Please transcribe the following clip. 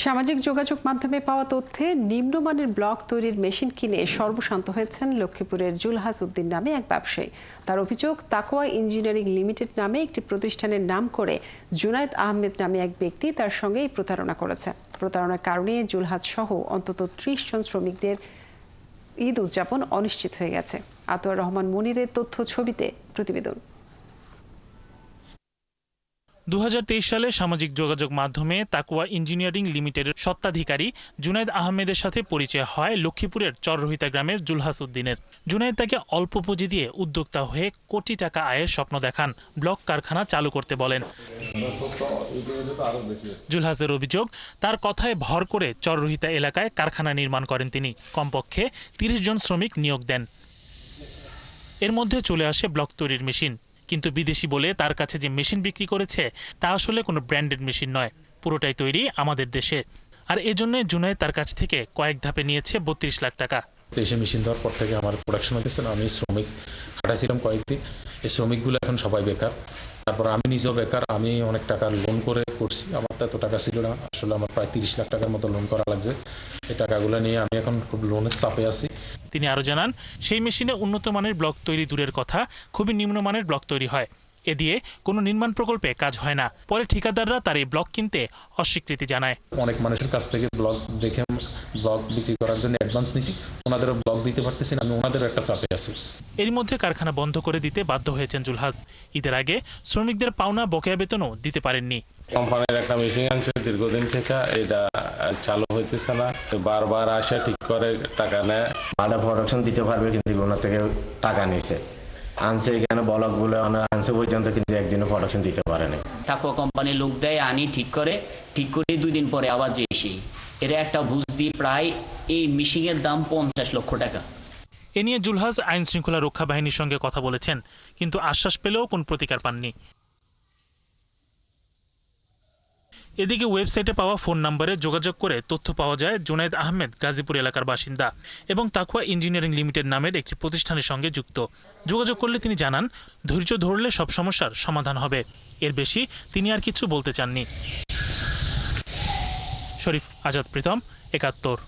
সামাজিক যোগাযোগ মাধ্যমে পাওয়া তথ্যে নিম্নমানের ব্লক তৈরির মেশিন কিনে সর্বশান্ত হয়েছেন লক্ষ্মীপুরের জুলহাস উদ্দিন নামে এক ব্যবসায়ী। তার অভিযোগ, তাকওয়া ইঞ্জিনিয়ারিং লিমিটেড নামে একটি প্রতিষ্ঠানের নাম করে জুনায়েদ আহমেদ নামে এক ব্যক্তি তার সঙ্গে প্রতারণা করেছে। প্রতারণার কারণে জুলহাস সহ অন্তত ৩০ জন শ্রমিকদের ঈদ উদযাপন অনিশ্চিত হয়ে গেছে। আতোয়ার রহমান মনিরের তথ্য ছবিতে প্রতিবেদন। ২০২৩ সালে সামাজিক যোগাযোগ মাধ্যমে তাকওয়া ইঞ্জিনিয়ারিং লিমিটেডের স্বত্বাধিকারী জুনায়েদ আহমেদের সাথে পরিচয় হয় লক্ষ্মীপুরের চররহিতা গ্রামের জুলহাস উদ্দিনের। জুনায়েদ তাকে অল্প পুঁজি দিয়ে উদ্যোক্তা হয়ে কোটি টাকা আয়ের স্বপ্ন দেখান, ব্লক কারখানা চালু করতে বলেন। জুলহাসের অভিযোগ, তার কথায় ভর করে চররহিতা এলাকায় কারখানা নির্মাণ করেন তিনি। কমপক্ষে ৩০ জন শ্রমিক নিয়োগ দেন। এর মধ্যে চলে আসে ব্লক তৈরির মেশিন। কিন্তু বিদেশি বলে তার কাছে যে মেশিন বিক্রি করেছে তা আসলে কোনো ব্র্যান্ডেড মেশিন নয়, পুরোটাই তৈরি আমাদের দেশে। আর এজন্য জুনায়েদ তার কাছ থেকে কয়েক ধাপে নিয়েছে ৩২ লাখ টাকা। দেশে মেশিন দেওয়ার পর থেকে আমার প্রোডাকশন হয়েছে না, আমি শ্রমিক খাটাইছিলাম কয়েকদিন। এই শ্রমিকগুলো এখন সবাই বেকার। তারপর আমি নিজেও বেকার। আমি অনেক টাকা লোন করে করছি, আমার তো এত টাকা ছিল না। আসলে আমার প্রায় ৩০ লাখ টাকার মতো লোন করা লাগছে। এই টাকাগুলো নিয়ে আমি এখন খুব লোনের চাপে আছি। তিনি আরো জানান, সেই মেশিনে উন্নত মানের ব্লক তৈরি দূরের কথা, খুবই নিম্নমানের ব্লক তৈরি হয়। এ দিয়ে কোনো নির্মাণ প্রকল্পে কাজ হয় না। পরে ঠিকাদাররা তার এই ব্লক কিনতে অস্বীকৃতি জানায়। অনেক মানুষের কাছ থেকে ব্লক দেখে ব্লক বিক্রি করার জন্য অ্যাডভান্স নিছি, ওনাদেরও ব্লক দিতে পারতেছি না, আমি ওনাদেরও একটা চাপে আছি। এর মধ্যে কারখানা বন্ধ করে দিতে বাধ্য হয়েছেন জুলহাস। ঈদের আগে শ্রমিকদের পাওনা বকেয়া বেতনও দিতে পারেননি। কোম্পানির একটা মেশিন আনছে দীর্ঘদিন থেকে, এটা চালু হইতেছে না। বারবার আসে, ঠিক করে টাকা নেয়। ভালো প্রোডাকশন দিতে পারবে, কিন্তু ওনার থেকে টাকা নিছে। আনছে এখানে ব্লক বলে আনছে পর্যন্ত, কিন্তু একদিনও প্রোডাকশন দিতে পারেনি। তাকওয়া কোম্পানির লোক দেয়, আনি ঠিক করে 2 দিন পরে আবার যে সেই এর একটা বুঝ দিয়ে প্রায় এই মেশিনের দাম 50 লক্ষ টাকা। এ নিয়ে জুলহাস আইন শৃঙ্খলা রক্ষা বাহিনীর সঙ্গে কথা বলেছেন, কিন্তু আশ্বাস পেলেও কোন প্রতিকার পাননি। এদিকে ওয়েবসাইটে পাওয়া ফোন নম্বরে যোগাযোগ করে তথ্য পাওয়া যায় জুনায়েদ আহমেদ গাজীপুর এলাকার বাসিন্দা এবং তাকওয়া ইঞ্জিনিয়ারিং লিমিটেড নামের একটি প্রতিষ্ঠানের সঙ্গে যুক্ত। যোগাযোগ করলে তিনি জানান, ধৈর্য ধরলে সব সমস্যার সমাধান হবে। এর বেশি তিনি আর কিছু বলতে চাননি। শরীফ আজাদ প্রীতম, ৭১।